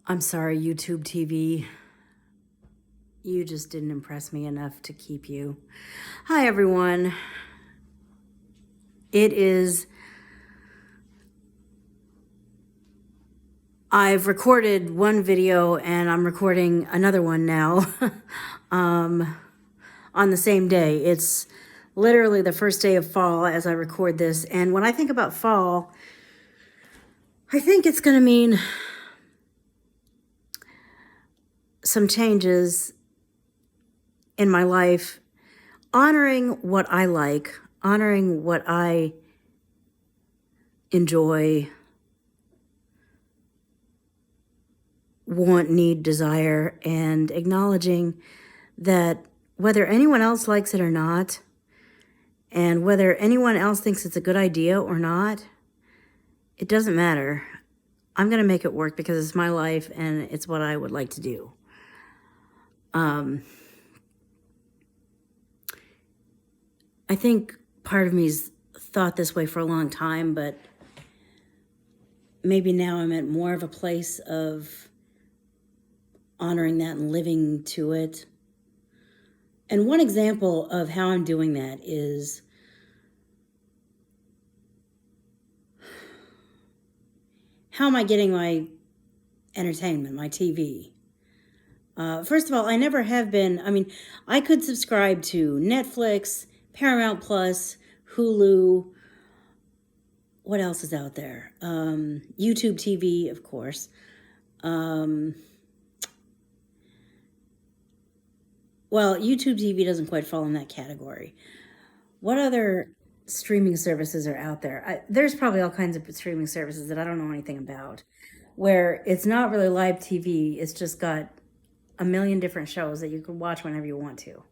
I'm sorry, YouTube TV. You just didn't impress me enough to keep you. Hi, everyone. I've recorded one video and I'm recording another one now on the same day. It's literally the first day of fall as I record this. And when I think about fall, I think it's going to mean some changes in my life, honoring what I like, honoring what I enjoy, want, need, desire, and acknowledging that whether anyone else likes it or not, and whether anyone else thinks it's a good idea or not, it doesn't matter. I'm going to make it work because it's my life and it's what I would like to do. I think part of me's thought this way for a long time, but maybe now I'm at more of a place of honoring that and living to it. And one example of how I'm doing that is how am I getting my entertainment, my TV? First of all, I never have been. I mean, I could subscribe to Netflix, Paramount Plus, Hulu. What else is out there? YouTube TV, of course. Well, YouTube TV doesn't quite fall in that category. What other streaming services are out there? There's probably all kinds of streaming services that I don't know anything about, where it's not really live TV. It's just got a million different shows that you can watch whenever you want to.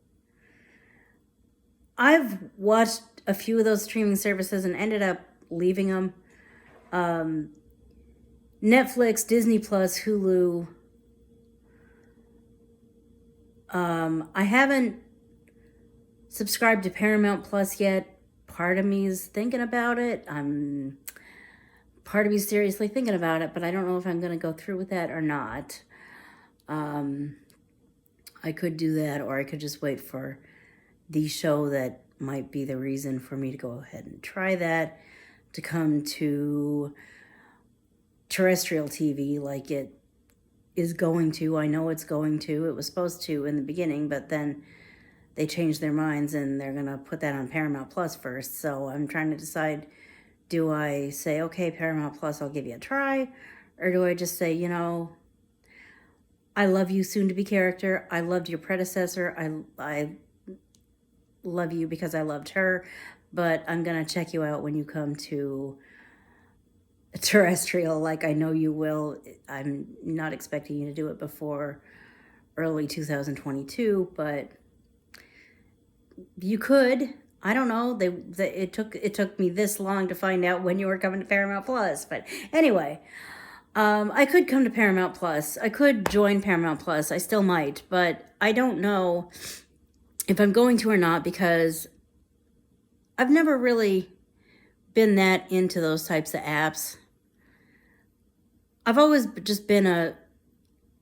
I've watched a few of those streaming services and ended up leaving them. Netflix, Disney Plus, Hulu. I haven't subscribed to Paramount Plus yet. Part of me is thinking about it. Part of me is seriously thinking about it, but I don't know if I'm going to go through with that or not. I could do that, or I could just wait for the show that might be the reason for me to go ahead and try that to come to terrestrial TV like it is going to. I know it's going to. It was supposed to in the beginning, but then they changed their minds and they're going to put that on Paramount Plus first. So I'm trying to decide, do I say, okay, Paramount Plus, I'll give you a try? Or do I just say, I love you, soon-to-be character. I loved your predecessor. I love you because I loved her, but I'm going to check you out when you come to terrestrial, like I know you will. I'm not expecting you to do it before early 2022, but you could. I don't know. It took me this long to find out when you were coming to Paramount Plus, but anyway. I could come to Paramount Plus. I could join Paramount Plus. I still might, but I don't know if I'm going to or not because I've never really been that into those types of apps. I've always just been a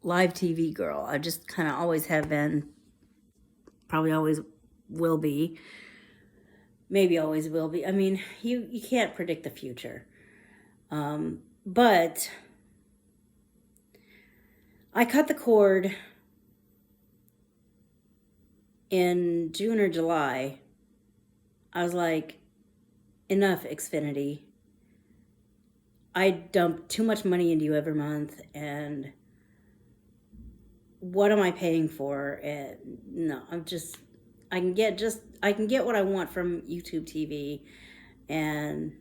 live TV girl. I just kind of always have been. Probably always will be. Maybe always will be. I mean, you can't predict the future. But I cut the cord in June or July. I was like, enough, Xfinity. I dump too much money into you every month, and what am I paying for? No, I can get what I want from YouTube TV, and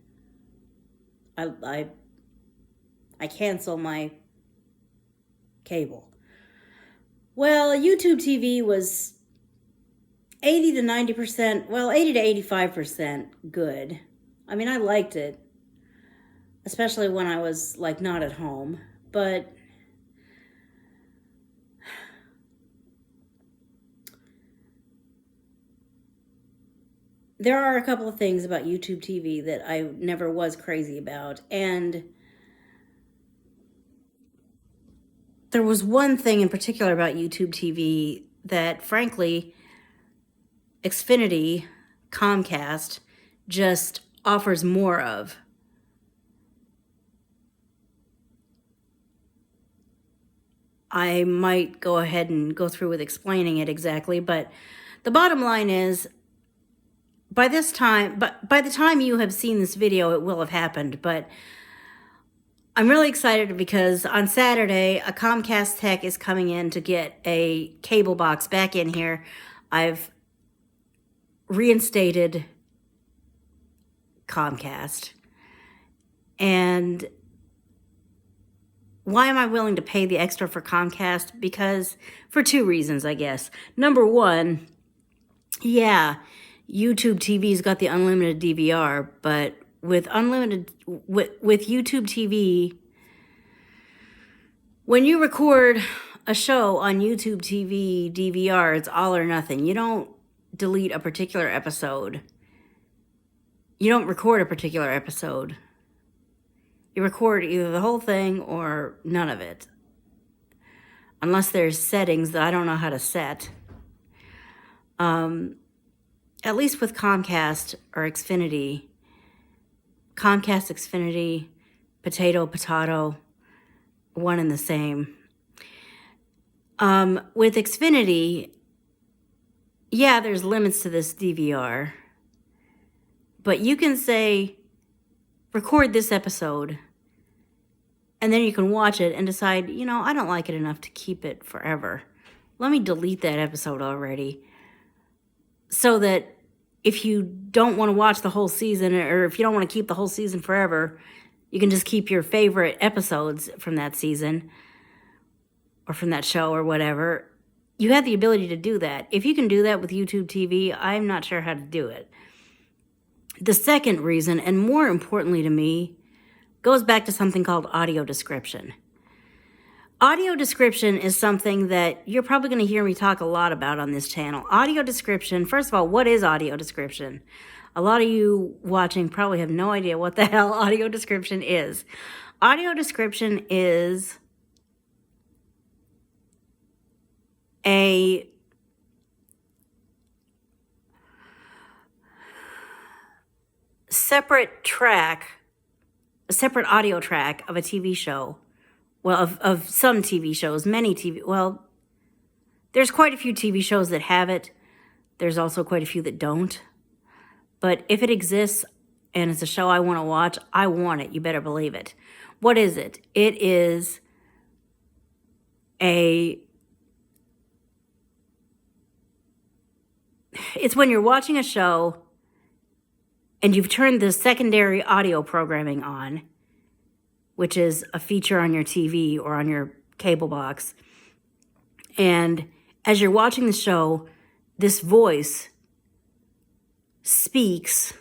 I cancel my cable. Well, YouTube TV was 80 to 90%, well, 80 to 85% good. I mean, I liked it, especially when I was like not at home, but there are a couple of things about YouTube TV that I never was crazy about, and there was one thing in particular about YouTube TV that, frankly, Xfinity, Comcast, just offers more of. I might go ahead and go through with explaining it exactly, but the bottom line is, by the time you have seen this video, it will have happened, but I'm really excited because on Saturday, a Comcast tech is coming in to get a cable box back in here. I've reinstated Comcast. And why am I willing to pay the extra for Comcast? Because for two reasons, I guess. Number one, yeah, YouTube TV's got the unlimited DVR, but with YouTube TV, when you record a show on YouTube TV DVR, it's all or nothing. You don't delete a particular episode. You don't record a particular episode. You record either the whole thing or none of it. Unless there's settings that I don't know how to set. At least with Comcast or Xfinity. Comcast, Xfinity, potato, one and the same. With Xfinity, yeah, there's limits to this DVR. But you can say, record this episode, and then you can watch it and decide, I don't like it enough to keep it forever. Let me delete that episode already. So that if you don't want to watch the whole season, or if you don't want to keep the whole season forever, you can just keep your favorite episodes from that season or from that show or whatever. You have the ability to do that. If you can do that with YouTube TV, I'm not sure how to do it. The second reason, and more importantly to me, goes back to something called audio description. Audio description is something that you're probably going to hear me talk a lot about on this channel. Audio description, first of all, what is audio description? A lot of you watching probably have no idea what the hell audio description is. Audio description is a separate audio track of a TV show. Well, of some TV shows, there's quite a few TV shows that have it. There's also quite a few that don't. But if it exists and it's a show I want to watch, I want it. You better believe it. What is it? It is it's when you're watching a show and you've turned the secondary audio programming on, which is a feature on your TV or on your cable box. And as you're watching the show, this voice speaks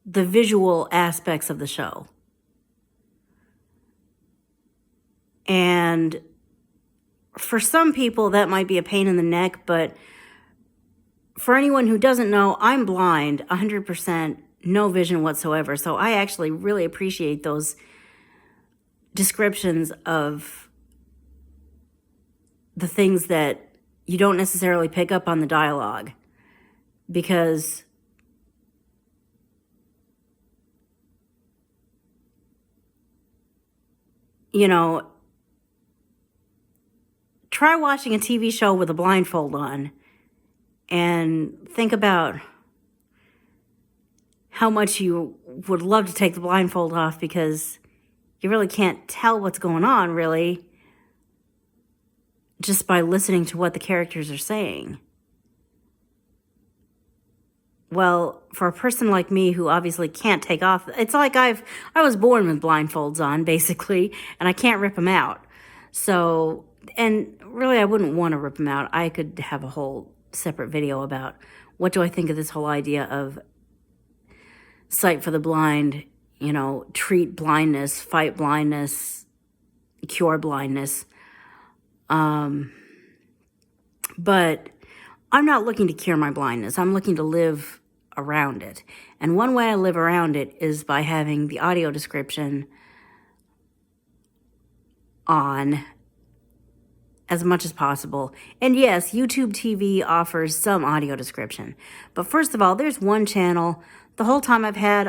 the visual aspects of the show. And for some people, that might be a pain in the neck, but for anyone who doesn't know, I'm blind, 100%, no vision whatsoever. So I actually really appreciate those descriptions of the things that you don't necessarily pick up on the dialogue, because try watching a TV show with a blindfold on and think about how much you would love to take the blindfold off, because you really can't tell what's going on, really, just by listening to what the characters are saying. Well, for a person like me who obviously can't take off, it's like I was born with blindfolds on, basically, and I can't rip them out. So, and really I wouldn't want to rip them out. I could have a whole separate video about what do I think of this whole idea of sight for the blind, treat blindness, fight blindness, cure blindness. But I'm not looking to cure my blindness. I'm looking to live around it. And one way I live around it is by having the audio description on as much as possible. And yes, YouTube TV offers some audio description. But first of all, there's one channel. The whole time I've had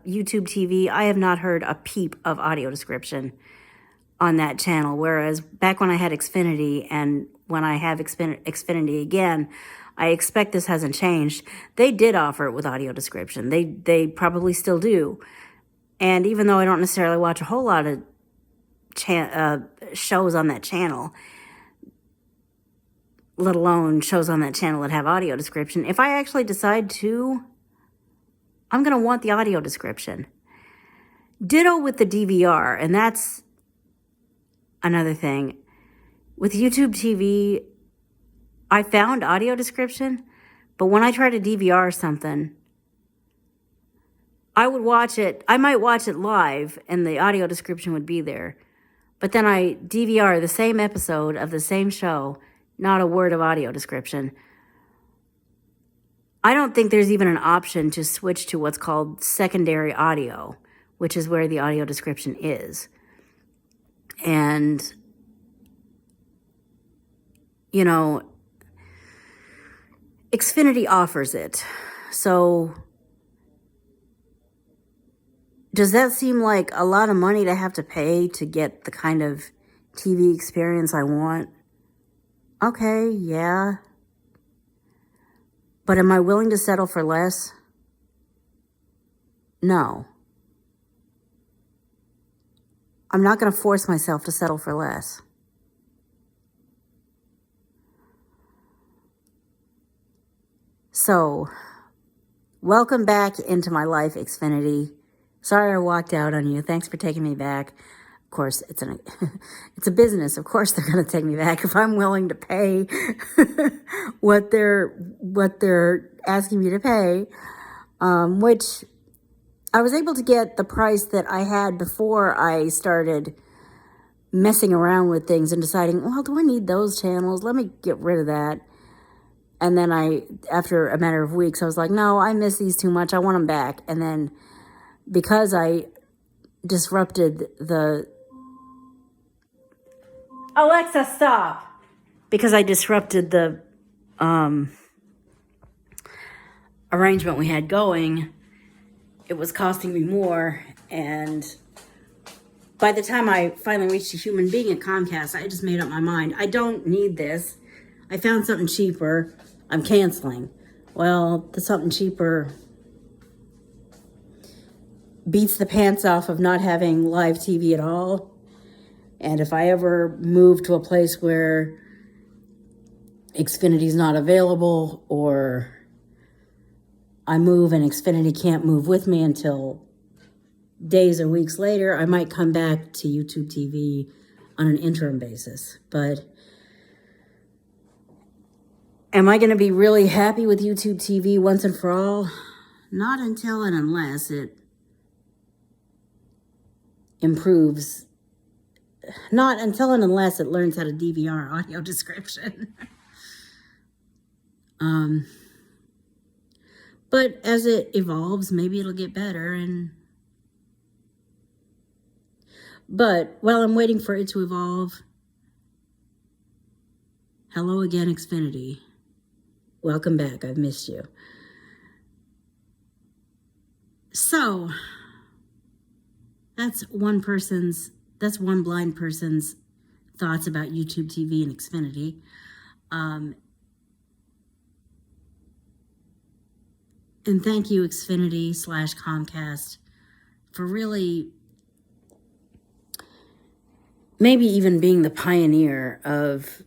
YouTube TV, I have not heard a peep of audio description on that channel. Whereas back when I had Xfinity and when I have Xfinity again, I expect this hasn't changed. They did offer it with audio description. They probably still do. And even though I don't necessarily watch a whole lot of shows on that channel, let alone shows on that channel that have audio description, if I actually decide to, I'm going to want the audio description. Ditto with the DVR, and that's another thing. With YouTube TV, I found audio description, but when I try to DVR something, I would watch it. I might watch it live, and the audio description would be there. But then I DVR the same episode of the same show, not a word of audio description. I don't think there's even an option to switch to what's called secondary audio, which is where the audio description is. And, you know, Xfinity offers it. So does that seem like a lot of money to have to pay to get the kind of TV experience I want? Okay, yeah. But am I willing to settle for less? No. I'm not going to force myself to settle for less. So, welcome back into my life, Xfinity. Sorry I walked out on you. Thanks for taking me back. Of course, it's a business. Of course they're going to take me back if I'm willing to pay what they're asking me to pay, which I was able to get the price that I had before I started messing around with things and deciding, well, do I need those channels? Let me get rid of that. And then after a matter of weeks, I was like, no, I miss these too much. I want them back. And then because I disrupted the... Alexa, stop! Because I disrupted the arrangement we had going, it was costing me more. And by the time I finally reached a human being at Comcast, I just made up my mind. I don't need this. I found something cheaper. I'm canceling. Well, the something cheaper beats the pants off of not having live TV at all. And if I ever move to a place where Xfinity's not available, or I move and Xfinity can't move with me until days or weeks later, I might come back to YouTube TV on an interim basis. But am I going to be really happy with YouTube TV once and for all? Not until and unless it improves. Not until and unless it learns how to DVR audio description. But as it evolves, maybe it'll get better. But while I'm waiting for it to evolve, hello again, Xfinity. Welcome back. I've missed you. So that's one blind person's thoughts about YouTube TV and Xfinity. And thank you, Xfinity/Comcast, for really maybe even being the pioneer of,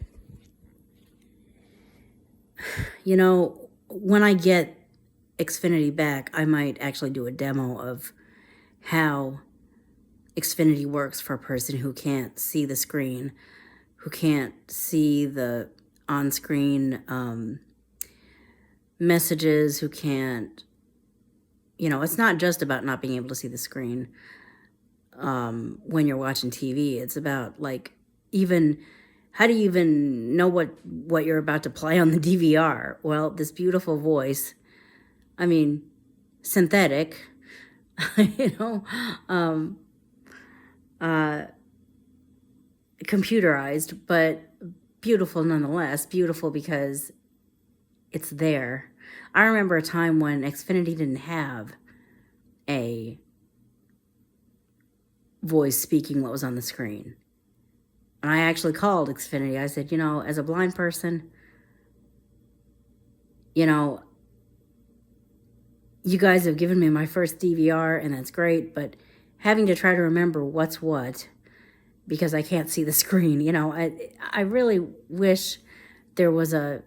you know, when I get Xfinity back, I might actually do a demo of how Xfinity works for a person who can't see the screen, who can't see the on-screen messages, who can't, you know, it's not just about not being able to see the screen when you're watching TV. It's about, like, even, how do you even know what you're about to play on the DVR? Well, this beautiful voice, I mean, synthetic, you know, computerized, but beautiful nonetheless. Beautiful because it's there. I remember a time when Xfinity didn't have a voice speaking what was on the screen. And I actually called Xfinity. I said, as a blind person, you guys have given me my first DVR, and that's great, but having to try to remember what's what because I can't see the screen, I really wish there was a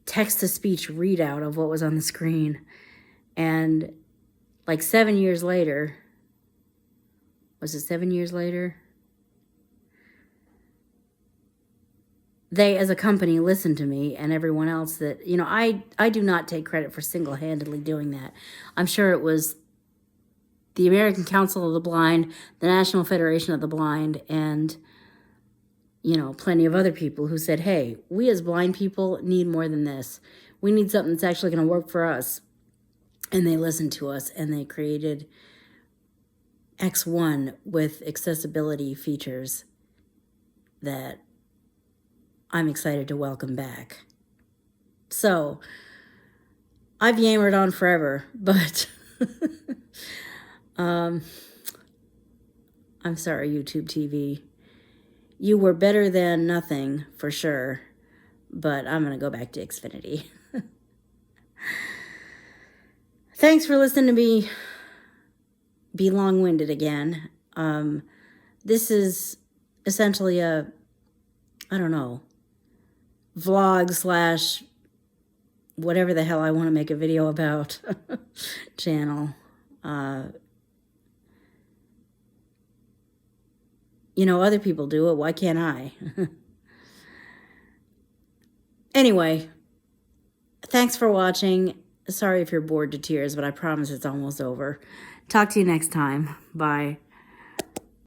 text-to-speech readout of what was on the screen. And like 7 years later, was it 7 years later? They, as a company, listened to me and everyone else that, I do not take credit for single-handedly doing that. I'm sure it was the American Council of the Blind, the National Federation of the Blind, and, plenty of other people who said, hey, we as blind people need more than this. We need something that's actually going to work for us. And they listened to us, and they created X1 with accessibility features that I'm excited to welcome back. So, I've yammered on forever, but I'm sorry, YouTube TV. You were better than nothing, for sure, but I'm going to go back to Xfinity. Thanks for listening to me be long-winded again. This is essentially a, vlog / whatever the hell I want to make a video about channel. Other people do it. Why can't I? Anyway, thanks for watching. Sorry if you're bored to tears, but I promise it's almost over. Talk to you next time. Bye.